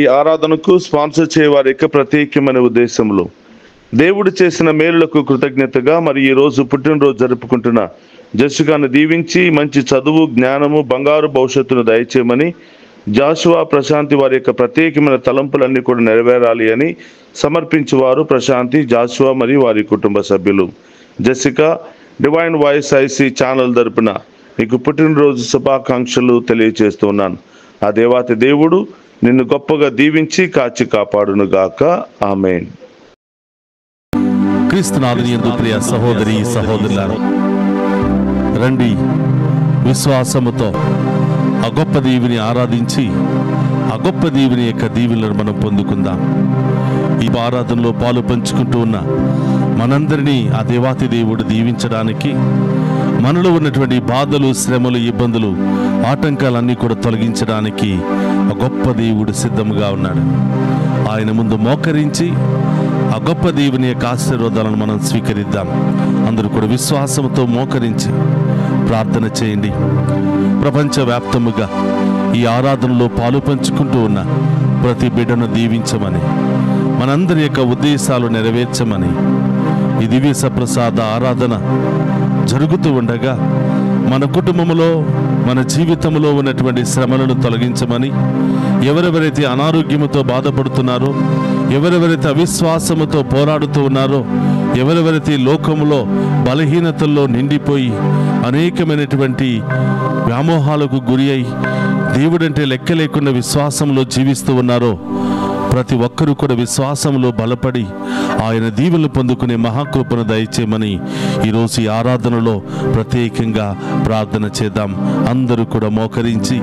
ఈ ఆరాధనకు స్పాన్సర్ చేయవారి యొక్క ప్రత్యేకమైన ఉద్దేశంలో దేవుడు చేసిన మేలులకు కృతజ్ఞతగా మరి ఈ రోజు పుట్టినరోజు జరుపుకుంటున్న జెసికాను దీవించి మంచి చదువు, జ్ఞానము, బంగారు భవిష్యత్తును దయచేయమని, జాషువా, ప్రశాంతి వారి యొక్క ప్రత్యేకమైన తలంపులన్నీ కూడా నెరవేరాలి అని సమర్పించేవారు ప్రశాంతి, జాషువా మరియు వారి కుటుంబ సభ్యులు. Jessica, divine voice IC channel తరపున నీకు పుట్టినరోజు శుభాకాంక్షలు తెలియజేస్తున్నాను. ఆ దేవాతి దేవుడు నిన్ను గొప్పగా దీవించి కాచి కాపాడును గాక. ఆమేన్. క్రీస్తునాథుని యందు ప్రియ సహోదరి సహోదరులారా, రండి విశ్వాసముతో ఆ గొప్ప దేవుని ఆరాధించి ఆ గొప్ప దేవుని యొక్క దీవెనలను మనం పొందుకుందాం. ఈ ఆరాధనలో పాలు పంచుకుంటూ ఉన్న మనందరినీ ఆ దేవాతి దేవుడు దీవించడానికి, మనలో ఉన్నటువంటి బాధలు, శ్రమలు, ఇబ్బందులు, ఆటంకాలన్నీ కూడా తొలగించడానికి ఆ గొప్ప దేవుడు సిద్ధంగా ఉన్నాడు. ఆయన ముందు మోకరించి ఆ గొప్ప దేవుని యొక్క ఆశీర్వాదాలను మనం స్వీకరిద్దాం. అందరూ కూడా విశ్వాసంతో మోకరించి ప్రార్థన చేయండి. ప్రపంచవ్యాప్తముగా ఈ ఆరాధనలో పాలు పంచుకుంటూ ఉన్న ప్రతి బిడ్డను దీవించమని, మనందరి యొక్క ఉద్దేశాలు నెరవేర్చమని, ఈ దివ్య సప్రసాద ఆరాధన జరుగుతూ ఉండగా మన కుటుంబంలో, మన జీవితంలో ఉన్నటువంటి శ్రమలను తొలగించమని, ఎవరెవరైతే అనారోగ్యముతో బాధపడుతున్నారో, ఎవరెవరైతే అవిశ్వాసముతో పోరాడుతూ ఉన్నారో, ఎవరెవరైతే లోకములో బలహీనతల్లో నిండిపోయి అనేకమైనటువంటి వ్యామోహాలకు గురి అయి దేవుడంటే లెక్క లేకుండా విశ్వాసంలో జీవిస్తూ ఉన్నారో, ప్రతి ఒక్కరూ కూడా విశ్వాసంలో బలపడి ఆయన దీవెనలు పొందుకునే మహాకృపను దయచేయమని ఈరోజు ఈ ఆరాధనలో ప్రత్యేకంగా ప్రార్థన చేద్దాం. అందరూ కూడా మోకరించి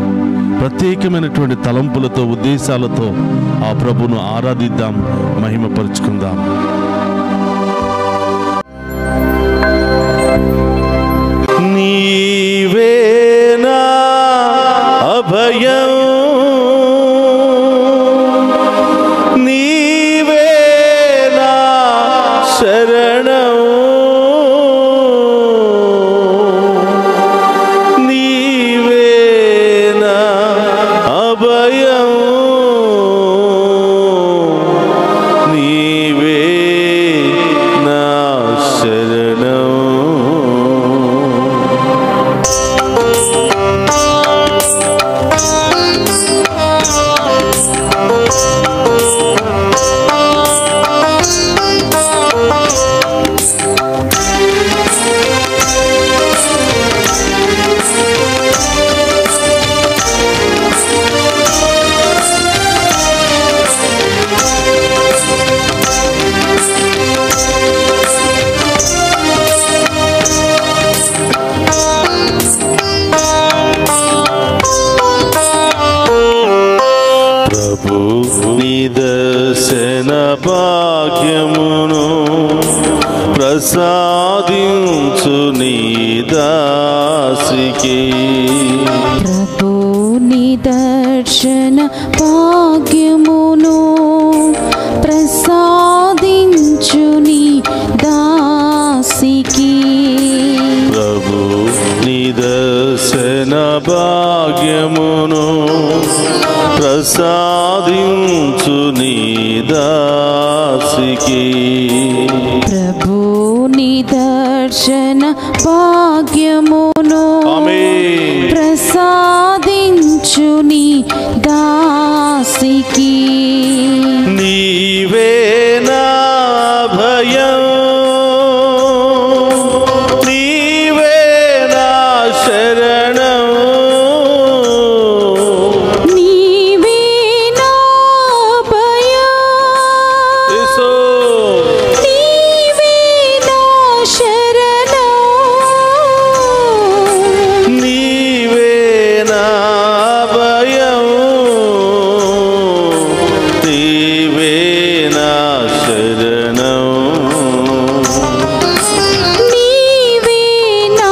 ప్రత్యేకమైనటువంటి తలంపులతో, ఉద్దేశాలతో ఆ ప్రభును ఆరాధిద్దాం, మహిమపరుచుకుందాం. నీవేనా అభయం, నీవేనా శరణం, నీవేనా అభయం, నీవేనా శరణం. నిదర్శన భాగ్యమును ప్రసాదించు నీ దాసికి, ప్రభు నిదర్శన భాగ్యమును ప్రసాదించు నీ దాసికి, ప్రభు నిదర్శన భాగ్యమును ప్రసాదించు నీ దాసికి, ప్రభు నిదర్శన భాగ్యమును ప్రసాదించు నీ దాసికి, నీవేనా భయం, నీవేనా శరణం, నీవేనా భయం, నీవేనా శరణం, నీవేనా భయం, నీవేనా శరణం, నీవేనా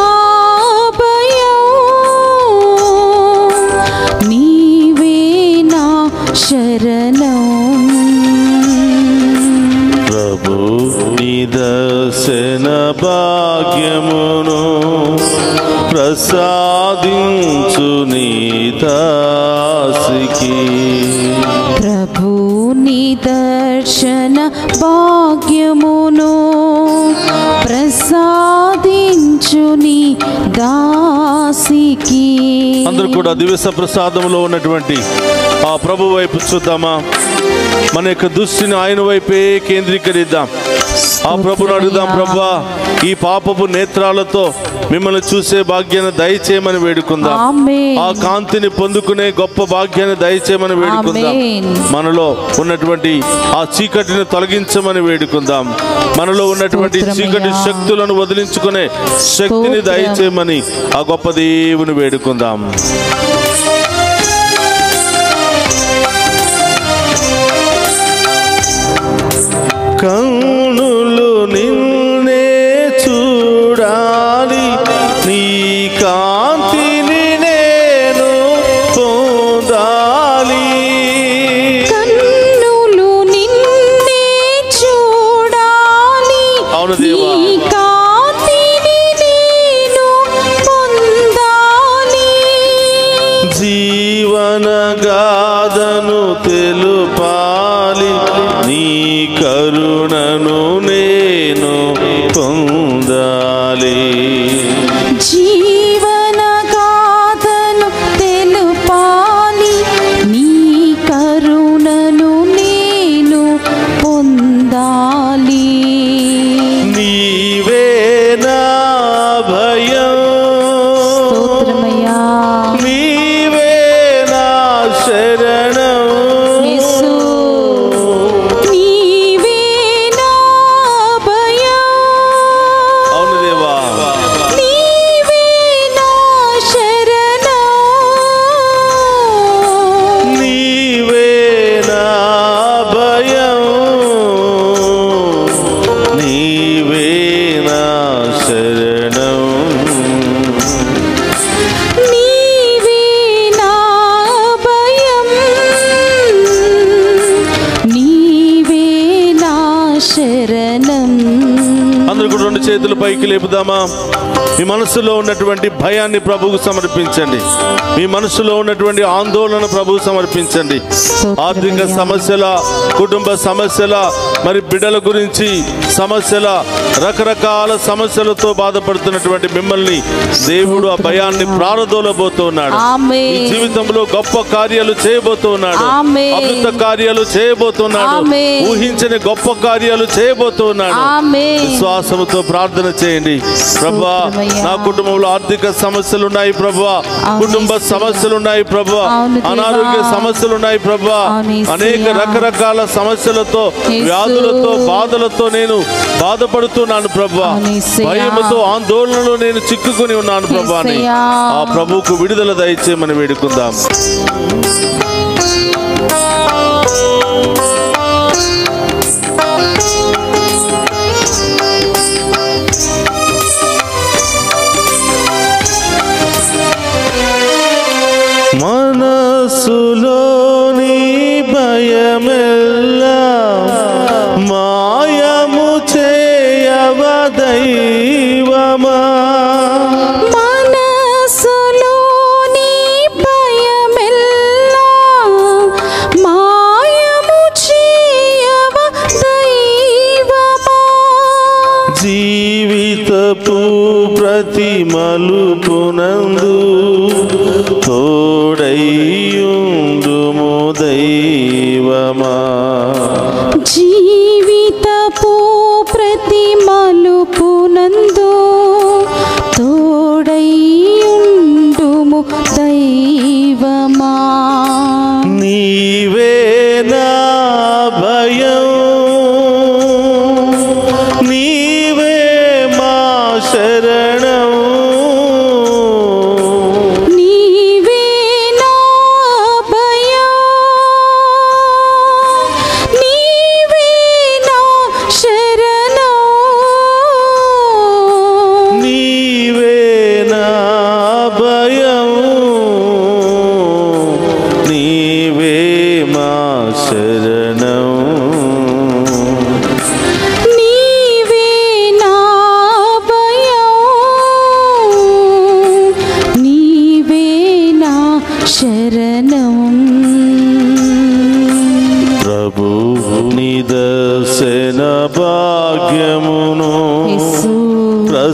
భయం, నీవేనా శరణం. ప్రభు నిదర్శన భాగ్యమును ప్రసాదించు నీ దాసికి, ప్రభుని దర్శన భాగ్యమును ప్రసాదించుని దాసికి. అందరూ కూడా దివ్య ప్రసాదంలో ఉన్నటువంటి ఆ ప్రభు వైపు చూద్దామా? మన యొక్క దృష్టిని ఆయన వైపే కేంద్రీకరిద్దాం. ఆ ప్రభుని అడుగుదాం, ప్రభువా ఈ పాపపు నేత్రాలతో మిమ్మల్ని చూసే భాగ్యాన్ని దయచేయమని వేడుకుందాం. ఆ కాంతిని పొందుకునే గొప్ప భాగ్యాన్ని దయచేయమని వేడుకుందాం. మనలో ఉన్నటువంటి ఆ చీకటిని తొలగించమని వేడుకుందాం. మనలో ఉన్నటువంటి చీకటి శక్తులను వదిలించుకునే శక్తిని దయచేయమని ఆ గొప్ప దేవుని వేడుకుందాం. కన్నులు నిన్నే చూడాలి, నీ కాంతిని నేను పొందాలి. కన్నులు నిన్నే చూడాలి, అవును దేవా, నీ కాంతిని నేను పొందాలి. జీవన గాథను తెలుపాలి, నీ కరుణను నేను పొందాలి. జీవన గాథను తెలుపాలి, నీ కరుణను నేను పొందాలి. నీవే నా భయం, స్తోత్రమయ్యా, నీవే నా శరణం. యేసు నీవే నా భయం, అవును దేవా, నీవే నా శరణం. నీవే నా భయం, నీవే నా శరణం. నీవే నా భయం, నీవే నా శరణం. అందరూ కూడా రెండు చేతులు పైకి లేపుదామా? మీ మనసులో ఉన్నటువంటి భయాన్ని ప్రభువుకు సమర్పించండి. మీ మనసులో ఉన్నటువంటి ఆందోళన ప్రభువుకు సమర్పించండి. ఆర్థిక సమస్యల, కుటుంబ సమస్యల, మరి బిడ్డల గురించి సమస్యల, రకరకాల సమస్యలతో బాధపడుతున్నటువంటి మిమ్మల్ని దేవుడు ఆ భయాన్ని ప్రారదోలబోతున్నాడు. మీ జీవితంలో గొప్ప కార్యాలు చేయబోతున్నాడు. అద్భుత కార్యాలు చేయబోతున్నాడు. ఊహించని గొప్ప కార్యాలు చేయబోతున్నాడు. విశ్వాసంతో ప్రార్థన చేయండి. ప్రభువా నా కుటుంబంలో ఆర్థిక సమస్యలు ఉన్నాయి ప్రభువా, కుటుంబ సమస్యలు ఉన్నాయి ప్రభువా, అనారోగ్య సమస్యలు ఉన్నాయి ప్రభువా, అనేక రకరకాల సమస్యలతో, వ్యాధులతో, బాధలతో నేను బాధపడుతున్నాను ప్రభువా. భయముతో, ఆందోళనలో నేను చిక్కుకొని ఉన్నాను ప్రభువా అని ఆ ప్రభువుకు విడుదల దయచేయమని వేడుకుందాం. మనసులోని భయమెల్లా మాయము చేయవ దైవమా. మనసులోని భయమెల్లా మాయము చేయవ దైవమా. జీవితపు ప్రతి మలుపునందు తోడైయుండుము దైవమా. జీవితపు ప్రతి మలుపునందు తోడైయుండుము దైవమా. నీవే నా భయం, నీవే మా శరణం. నీవే నా భయం, నీవే నా శరణం. నీవే నా భయం, నీవే మా శరణం. నీవే నా భయం, నీవే నా శరణం.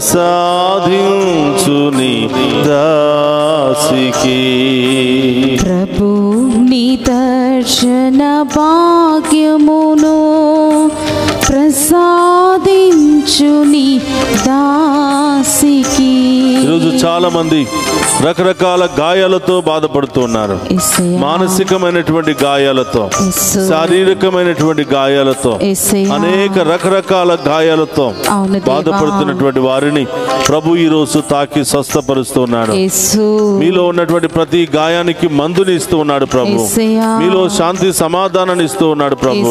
ప్రసాదించు నీ దాసికి. ప్రభు నీ దర్శన భాగ్యమును ప్రసాదించు నీ దాసికి. ఈరోజు చాలా మంది రకరకాల గాయాలతో బాధపడుతూ ఉన్నారు. మానసికమైనటువంటి గాయాలతో, శారీరకమైనటువంటి గాయాలతో, అనేక రకరకాల గాయాలతో బాధపడుతున్నటువంటి వారిని ప్రభు ఈ రోజు తాకి స్వస్థపరుస్తున్నాడు. మీలో ఉన్నటువంటి ప్రతి గాయానికి మందుని ఇస్తూ ఉన్నాడు ప్రభు. మీలో శాంతి సమాధానాన్ని ఇస్తూ ఉన్నాడు ప్రభు.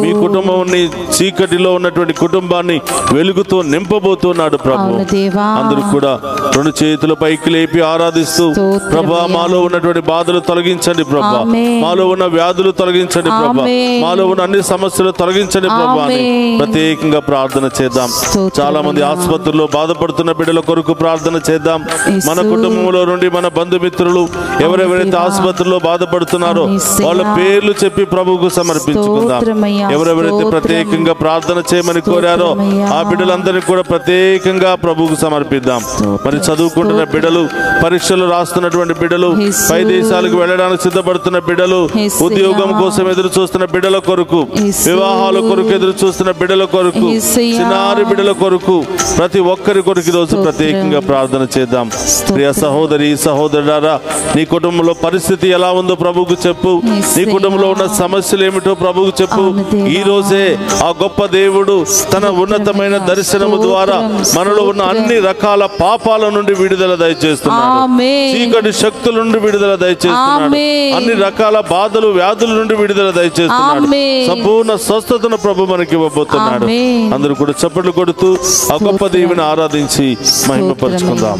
మీ కుటుంబాన్ని, చీకటిలో ఉన్నటువంటి కుటుంబాన్ని వెలుగుతో నింపబోతున్నాడు ప్రభు. అందరూ కూడా రెండు చేతుల పైకి లేపి ఆరాధిస్తూ, ప్రభా మాలో ఉన్నటువంటి బాధలు తొలగించండి ప్రభా, మాలో ఉన్న వ్యాధులు తొలగించండి ప్రభా, మాలో ఉన్న అన్ని సమస్యలు తొలగించండి ప్రభా అని ప్రత్యేకంగా ప్రార్థన చేద్దాం. చాలా మంది ఆసుపత్రుల్లో బాధపడుతున్న బిడ్డల కొరకు ప్రార్థన చేద్దాం. మన కుటుంబంలో నుండి మన బంధుమిత్రులు ఎవరెవరైతే ఆసుపత్రిలో బాధపడుతున్నారో వాళ్ళ పేర్లు చెప్పి ప్రభువుకు సమర్పించుకుందాం. ఎవరెవరైతే ప్రత్యేకంగా ప్రార్థన చేయమని కోరారో ఆ బిడ్డలందరినీ కూడా ప్రత్యేకంగా ప్రభువుకు సమర్పిద్దాం. మరి చదువుకుంటున్న బిడ్డలు, పరీక్షలు రాస్తున్నటువంటి బిడ్డలు, పై దేశాలకు వెళ్ళడానికి సిద్ధపడుతున్న బిడ్డలు, ఉద్యోగం కోసం ఎదురు చూస్తున్న బిడ్డల కొరకు, వివాహాల కొరకు ఎదురు చూస్తున్న బిడ్డల కొరకు, చిన్నారి బిడ్డల కొరకు, ప్రతి ఒక్కరి కొరకు ఈరోజు ప్రత్యేకంగా ప్రార్థన చేద్దాం. ప్రియ సహోదరి, సహోదరులారా, నీ కుటుంబంలో పరిస్థితి ఎలా ఉందో ప్రభువుకు చెప్పు. నీ కుటుంబంలో ఉన్న సమస్యలు ఏమిటో ప్రభువుకు చెప్పు. ఈ రోజే ఆ గొప్ప దేవుడు తన ఉన్నతమైన దర్శనము ద్వారా మనలో ఉన్న అన్ని రకాల పాపాల నుండి విడుదల దయచేస్తున్నాడు. చీకటి శక్తుల నుండి విడుదల దయచేస్తున్నాడు. అన్ని రకాల బాధలు, వ్యాధుల నుండి విడుదల దయచేస్తున్నాడు. సంపూర్ణ స్వస్థతను ప్రభు మనకి ఇవ్వబోతున్నాడు. అందరూ కూడా చప్పట్లు కొడుతూ ఆ గొప్ప దేవుని ఆరాధించి మహిమపరుచుకుందాం.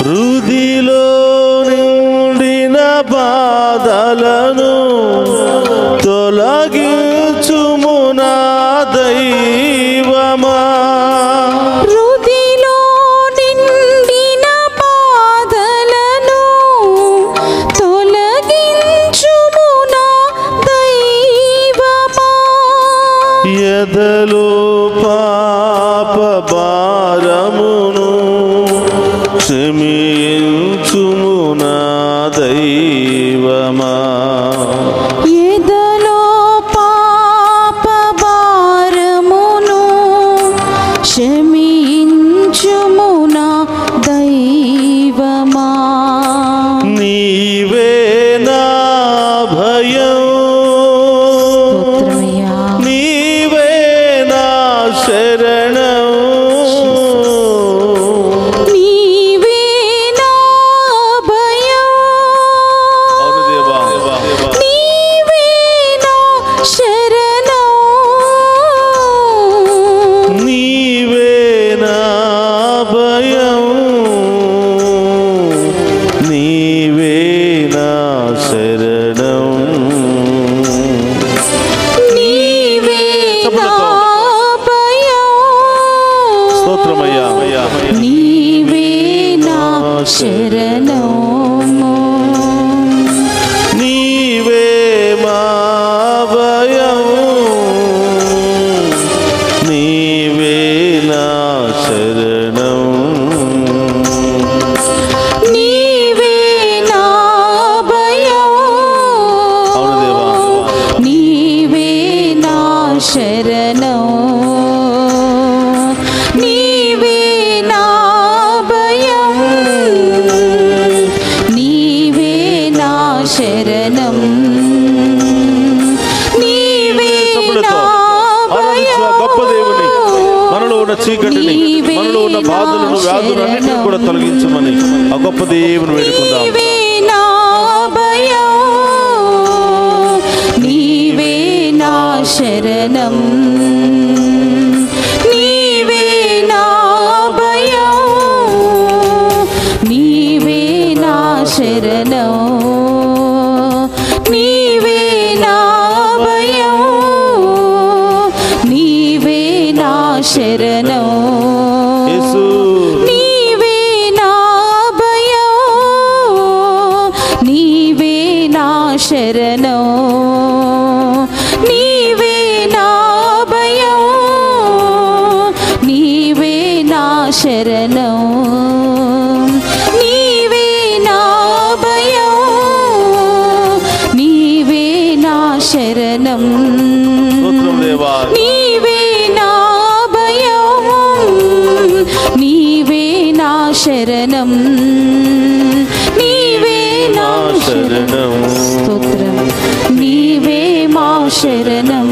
హృదిలో నిండిన బాధలను తొలగించుము నా దైవమా. హృదిలో నిండిన బాధలను తొలగించుము నా దైవమా. ఎదలో పాప భారమును క్షమించుము నా దైవమా. ఎదలో పాప భారమును క్షమించుము నా దైవమా. నీవే నా భయం, నీవే నా శరణం, నీవే నా భయం, నీవే నా శరణం, నీవే నా భయం, నీవే నా శరణం, నీవే నా భయం. స్తోత్రమయ్యా. నీవే నా శరణం, నీవే మా భయం, నీవే నా శరణం, నీవే నా భయం, అవును దేవా. నీవే నా శరణం, నీవే నా భయం, నీవే నా శరణం, నీవే నా ఆరాధించు ఆ గొప్ప దేవుని. మనలో ఉన్న చీకటిని, మనలో ఉన్న బాధలను, వ్యాధులన్నింటినీ కూడా తొలగించమని ఆ గొప్ప దేవుని వేడుకుందాం. నీవే నా భయం, నీవే నా శరణం, నీవే నా భయం, నీవే నా శరణం, నీవే నా భయం, నీవే నా శరణం, యేసు నీవే నా భయం, శరణం నీవే నా భయం నీవే నా శరణం నీవే నా భయం నీవే నా శరణం నీవే నా శరణం స్తోత్రం నీవే మా శరణం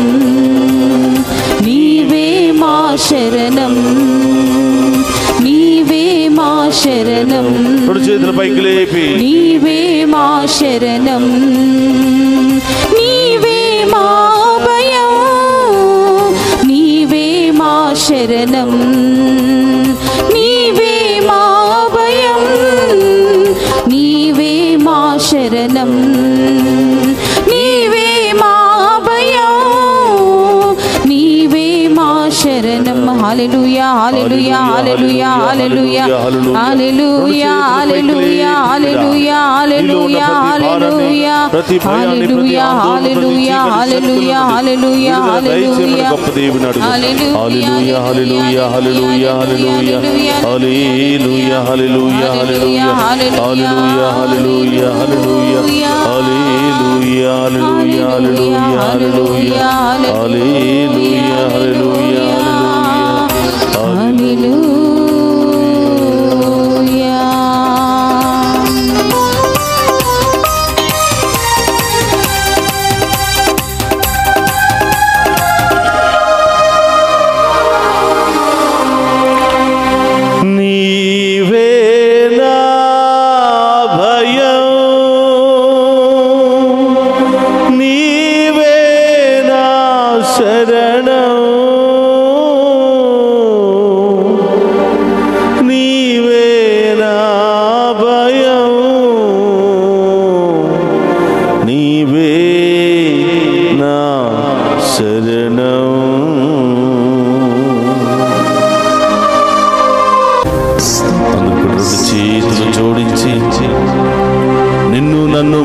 నీవే మా శరణం నీవే మా శరణం చేతుల పైకి లేపి నీవే మా శరణం నీవే మా భయం నీవే మా శరణం నీవే మా భయం నీవే మా శరణం నీవే మా భయం నీవే మా శరణం హల్లెలూయా హల్లెలూయా హల్లెలూయా హల్లెలూయా హల్లెలూయా హల్లెలూయా హల్లెలూయా హల్లెలూయా హల్లెలూయా హల్లెలూయా హల్లెలూయా హల్లెలూయా హల్లెలూయా హల్లెలూయా గొప్ప దేవుని అడుగు హల్లెలూయా హల్లెలూయా హల్లెలూయా హల్లెలూయా హల్లెలూయా హల్లెలూయా హల్లెలూయా హల్లెలూయా హల్లెలూయా హల్లెలూయా హల్లెలూయా హల్లెలూయా హల్లెలూయా హల్లెలూయా హల్లెలూయా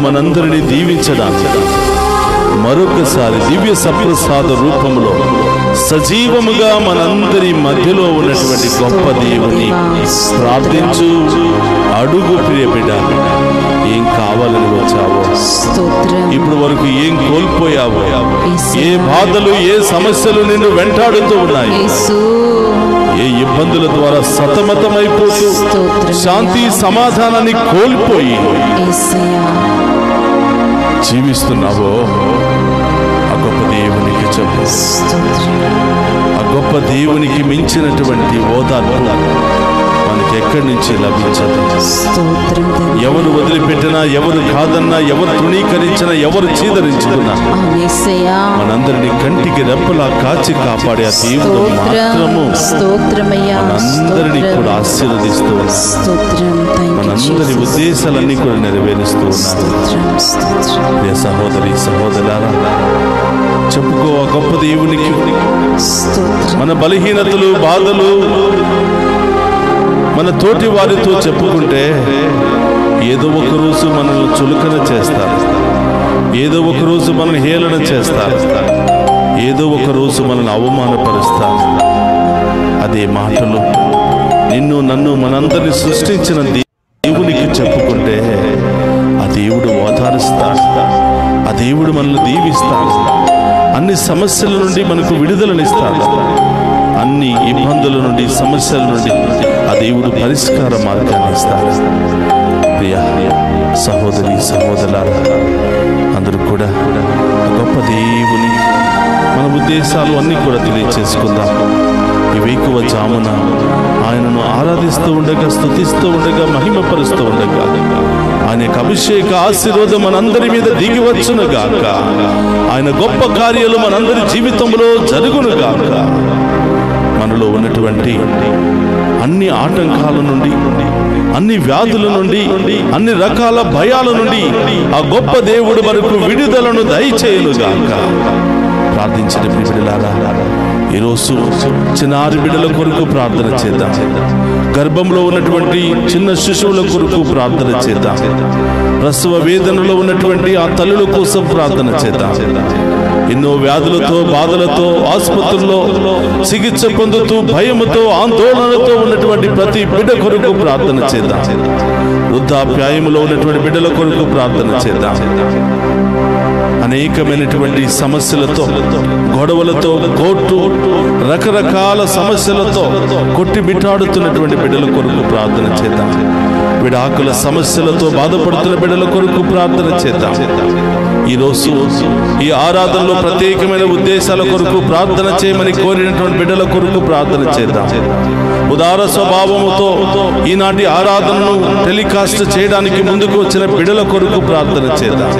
మనందరినీ దీవించడానికి మరొకసారి దివ్య సప్రసాద రూపంలో సజీవముగా మనందరి మధ్యలో ఉన్నటువంటి గొప్ప దేవుని ప్రార్థించు. అడుగు ప్రియ బిడ్డ, ఏం కావాలని వచ్చావో, ఇప్పుడు వరకు ఏం కోల్పోయావో, ఏ బాధలు ఏ సమస్యలు నిన్ను వెంటాడుతూ ఉన్నాయి, ఏ ఇబ్బందుల ద్వారా సతమతమైపోతూ శాంతి సమాధానాన్ని కోల్పోయి జీవిస్తున్నావో, ఆ గొప్ప దేవునికి చెప్పు. ఆ గొప్ప దేవునికి మించినటువంటి ఓదార్పు మనకి ఎక్కడి నుంచి లభించదు. ఎవరు వదిలిపెట్టినా, ఎవరు కాదన్నా, ఎవరు తృణీకరించినా, ఎవరు చీదరించుకున్నా మనందరినీ కంటికి రెప్పలా కాచి కాపాడే ఆ దేవుడు మాత్రము మనందరినీ కూడా ఆశీర్వదిస్తూ ఉన్నారు. మనందరి ఉద్దేశాలన్నీ కూడా నెరవేరుస్తూ ఉన్నారు. సహోదరి సహోదరులారా, చెప్పుకో ఆ గొప్ప దేవునికి. మన బలహీనతలు బాధలు మన తోటి వారితో చెప్పుకుంటే ఏదో ఒక రోజు మనల్ని చులకన చేస్తారు, ఏదో ఒక రోజు మనల్ని హేళన చేస్తారు, ఏదో ఒక రోజు మనల్ని అవమానపరుస్తారు. అదే మాటలు నిన్ను నన్ను మనందరినీ సృష్టించిన దేవునికి చెప్పుకుంటే ఆ దేవుడు ఓదారుస్తాడు, ఆ దేవుడు మనల్ని దీవిస్తాడు, అన్ని సమస్యల నుండి మనకు విడుదలనిస్తాడు, అన్ని ఇబ్బందుల నుండి సమస్యల నుండి ఆ దేవుడు పరిష్కార మార్గాన్ని ఇస్తాడు. ప్రియ సహోదరి సహోదరులారా, అందరూ కూడా గొప్ప దేవుని మన ఉద్దేశాలు అన్నీ కూడా తెలియచేసుకుందాం. ఈ వేకువ జామున ఆయనను ఆరాధిస్తూ ఉండగా, స్తుతిస్తూ ఉండగా, మహిమపరుస్తూ ఉండగా ఆయన యొక్క అభిషేక ఆశీర్వాదం మనందరి మీద దిగి వచ్చును గాక. ఆయన గొప్ప కార్యాలు మనందరి జీవితంలో జరుగును గాక. మనలో ఉన్నటువంటి అన్ని ఆటంకాల నుండి, అన్ని వ్యాధుల నుండి, అన్ని రకాల భయాల నుండి ఆ గొప్ప దేవుడు మనకు విడుదలను దయచేయునుగాక. ప్రార్థించిన బిడ్డలారా, ఈరోజు చిన్నారి బిడ్డల కొరకు ప్రార్థన చేద్దాం. గర్భంలో ఉన్నటువంటి చిన్న శిశువుల కొరకు ప్రార్థన చేద్దాం. ప్రసవ వేదనలో ఉన్నటువంటి ఆ తల్లుల కోసం ప్రార్థన చేద్దాం. ఎన్నో వ్యాధులతో బాధలతో ఆసుపత్రుల్లో చికిత్స పొందుతూ భయముతో ఆందోళనతో ఉన్నటువంటి ప్రతి బిడ్డ కొరకు ప్రార్థన చేద్దాం. వృద్ధాప్యాయములో ఉన్నటువంటి బిడ్డల కొరకు ప్రార్థన చేద్దాం. అనేకమైనటువంటి సమస్యలతో, గొడవలతో, కోర్టు రకరకాల సమస్యలతో కొట్టిమిట్టాడుతున్నటువంటి బిడ్డల కొరకు ప్రార్థన చేద్దాం. విడాకుల సమస్యలతో బాధపడుతున్న బిడ్డల కొరకు ప్రార్థన చేద్దాం. ఈరోజు ఈ ఆరాధనలో ప్రత్యేకమైన ఉద్దేశాల కొరకు ప్రార్థన చేయమని కోరినటువంటి బిడ్డల కొరకు ప్రార్థన చేద్దాం. ఉదార స్వభావముతో ఈనాటి ఆరాధనను టెలికాస్ట్ చేయడానికి ముందుకు వచ్చిన బిడ్డల కొరకు ప్రార్థన చేద్దాం.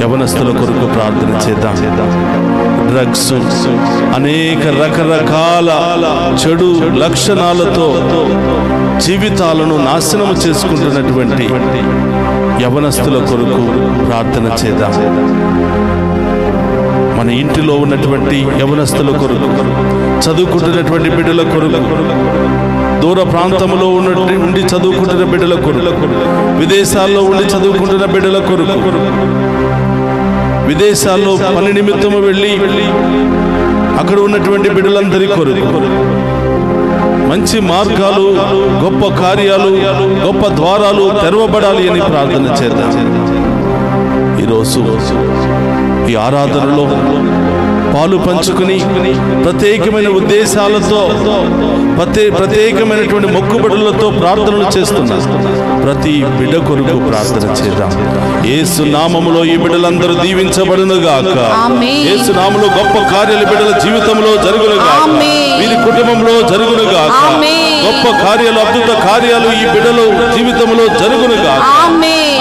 యవనస్తుల కొరకు ప్రార్థన చేద్దాం. డ్రగ్స్, అనేక రకరకాల చెడు లక్షణాలతో జీవితాలను నాశనం చేసుకుంటున్నటువంటి యవనస్తుల కొరకు ప్రార్థన చేద్దాం. మన ఇంటిలో ఉన్నటువంటి యవనస్తుల కొరకు, చదువుకుంటున్నటువంటి బిడ్డల కొరకు, దూర ప్రాంతంలో ఉండి చదువుకుంటున్న బిడ్డల కొరకు, విదేశాల్లో ఉండి చదువుకుంటున్న బిడ్డల కొరకు, విదేశాల్లో పని నిమిత్తము వెళ్ళి అక్కడ ఉన్నటువంటి బిడ్డలందరి కొరకు మంచి మార్గాలు, గొప్ప కార్యాలు, గొప్ప ద్వారాలు తెరవబడాలి అని ప్రార్థన చేద్దాం. ఈరోజు ఈ ఆరాధనలో పాలు పంచుకుని ప్రత్యేకమైన ఉద్దేశాలతో, ప్రత్యేకమైనటువంటి మొక్కుబడులతో ప్రార్థనలు చేస్తున్నారు. ప్రతి బిడ్డ కొరకు ప్రార్థన చేద్దాం. యేసు నామములో ఈ బిడ్డలందరూ దీవించబడునుగాక. యేసు నామములో గొప్ప కార్యాలు బిడ్డల జీవితంలో జరుగునుగాక. వీరి కుటుంబంలో జరుగునుగాక. గొప్ప కార్యాలు, అద్భుత కార్యాలు ఈ బిడ్డల జీవితంలో జరుగునుగాక.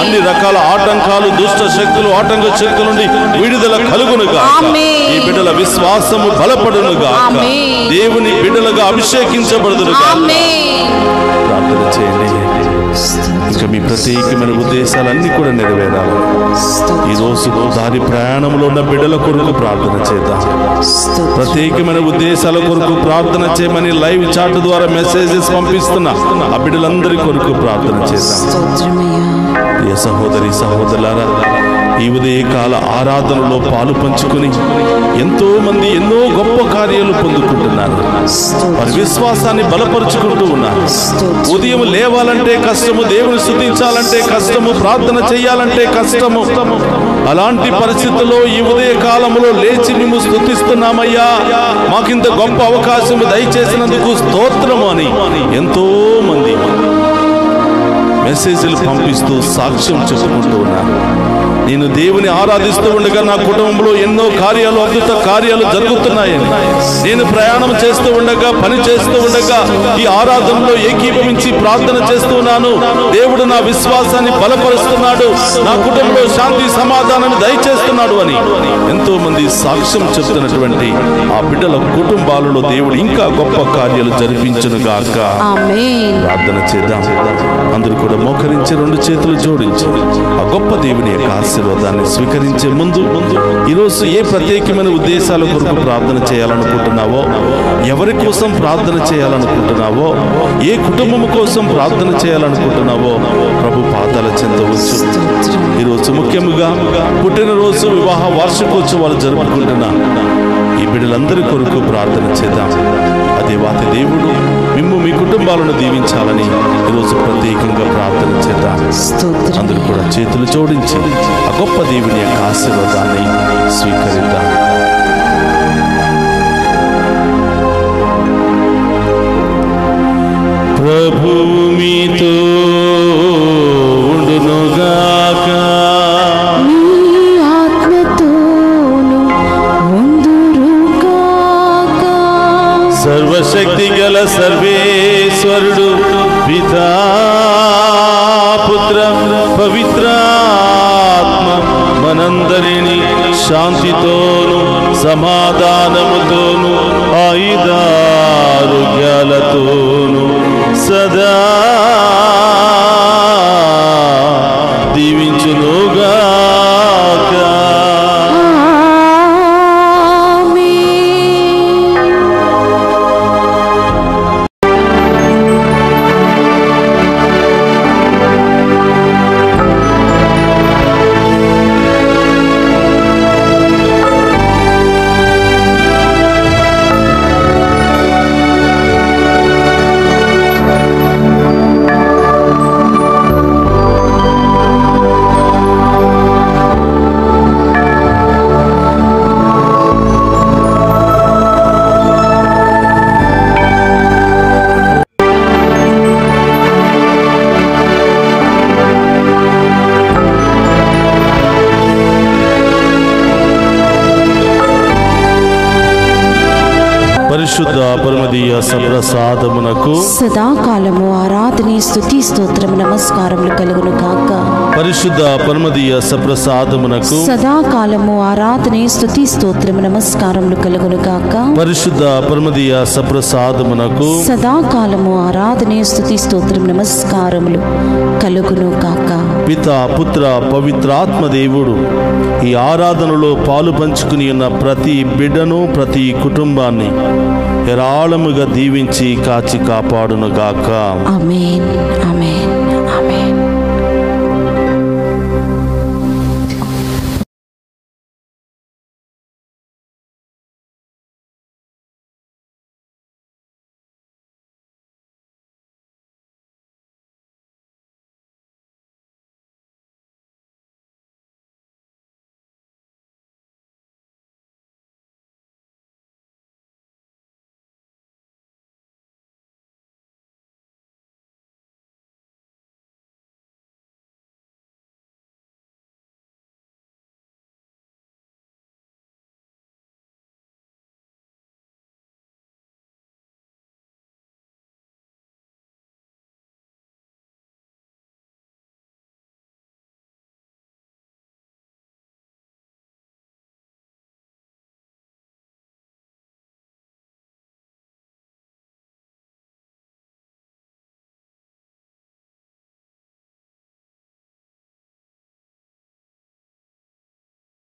అన్ని రకాల ఆటంకాలు, దుష్ట శక్తులు, ఆటంక శక్తుల నుండి విడుదల కలుగునుగాక. ఈ బిడ్డల విశ్వాసము బలపడునుగాక. దేవుని బిడ్డలుగా అభిషేకించబడునుగాక. ప్రార్థన చేయండి. ఇంకా మీ ప్రత్యేకమైన ఉద్దేశాలన్నీ కూడా నెరవేరాలి. ఈరోజు దారి ప్రయాణంలో ఉన్న బిడ్డల కొరకు ప్రార్థన చేద్దాం. ప్రత్యేకమైన ఉద్దేశాల కొరకు ప్రార్థన చేయమని లైవ్ చాట్ ద్వారా మెసేజెస్ పంపిస్తున్న ఆ బిడ్డలందరి కొరకు ప్రార్థన చేద్దాం. ప్రియ సహోదరి సహోదరులారా, ఈ ఉదయకాల ఆరాధనలో పాలు పంచుకుని ఎంతో మంది ఎన్నో గొప్ప కార్యాలు పొందుకుంటున్నారు. వారి విశ్వాసాన్ని బలపరుచుకుంటూ ఉన్నారు. ఉదయం లేవాలంటే కష్టము, దేవుని స్తుతించాలంటే కష్టము, ప్రార్థన చేయాలంటే కష్టము. అలాంటి పరిస్థితుల్లో ఈ ఉదయ కాలంలో లేచి మేము స్తుతిస్తున్నామయ్యా, మాకింత గొప్ప అవకాశం దయచేసినందుకు స్తోత్రము అని ఎంతో మంది మెసేజ్లు పంపిస్తూ సాక్ష్యం చెప్పుకుంటూ ఉన్నారు. నేను దేవుని ఆరాధిస్తూ ఉండగా నా కుటుంబంలో ఎన్నో కార్యాలు, అద్భుత కార్యాలు జరుగుతున్నాయని, నేను ప్రయాణం చేస్తూ ఉండగా, పని చేస్తూ ఉండగా ఈ ఆరాధనలో ఏకీభవించి ప్రార్థన చేస్తూ ఉన్నాను. దేవుడు నా విశ్వాసాన్ని బలపరుస్తున్నాడు, నా కుటుంబంలో శాంతి సమాధానాన్ని దయచేస్తున్నాడు అని ఎంతో మంది సాక్ష్యం చెప్తున్నటువంటి ఆ బిడ్డల కుటుంబాలలో దేవుడు ఇంకా గొప్ప కార్యాలు జరిపించునుగాక. ప్రార్థన చేద్దాం. అందరూ కూడా మోకరించి రెండు చేతులు జోడించి ఆ గొప్ప దేవుని యొక్క ఆశీర్వాదాన్ని స్వీకరించే ముందు ఈరోజు ఏ ప్రత్యేకమైన ఉద్దేశాల కొరకు ప్రార్థన చేయాలనుకుంటున్నావో, ఎవరి కోసం ప్రార్థన చేయాలనుకుంటున్నావో, ఏ కుటుంబం కోసం ప్రార్థన చేయాలనుకుంటున్నావో ప్రభు పాదాల చెంత ఉంచు. ఈరోజు ముఖ్యంగా పుట్టినరోజు, వివాహ వార్షికోత్సవాలు జరుపుకుంటున్న ఈ బిడ్డలందరి కొరకు ప్రార్థన చేద్దాం. అదే వాటి దేవుడు మిమ్ము, మీ కుటుంబాలను దీవించాలని ఈరోజు ప్రత్యేకంగా ప్రార్థన చేద్దాం. అందరూ కూడా చేతులు జోడించి ఆ గొప్ప దేవుని యొక్క ఆశీర్వాదాన్ని స్వీకరిద్దాం. ప్రభువు మీతో ఉండునుగాక. సర్వశక్తి గల సర్వేశ్వరుడు పితా, పుత్ర, పవిత్రాత్మ మనందరినీ శాంతితోను సమాధానముతోను ఆయుధారోగ్యాలతోను సదా దీవించునుగాక. పరిశుద్ధ పరమదీయ సప్రసాదమునకు సదాకాలము ఆరాధన స్తుతి స్తోత్రం నమస్కారములు కలుగును గాక. పరిశుద్ధ పరమదీయ సప్రసాదమునకు సదాకాలము ఆరాధన స్తుతి స్తోత్రం నమస్కారములు కలుగును గాక. పరిశుద్ధ పరమదీయ సప్రసాదమునకు సదాకాలము ఆరాధన స్తుతి స్తోత్రం నమస్కారములు కలుగును గాక. పిత పుత్ర పవిత్రాత్మ దేవుడు ఈ ఆరాధనలో పాలు పంచుకుని ఉన్న ప్రతి బిడ్డను ప్రతి కుటుంబాన్ని హేరాళముగా దీవించి కాచి కాపాడును గాక. ఆమేన్ ఆమేన్.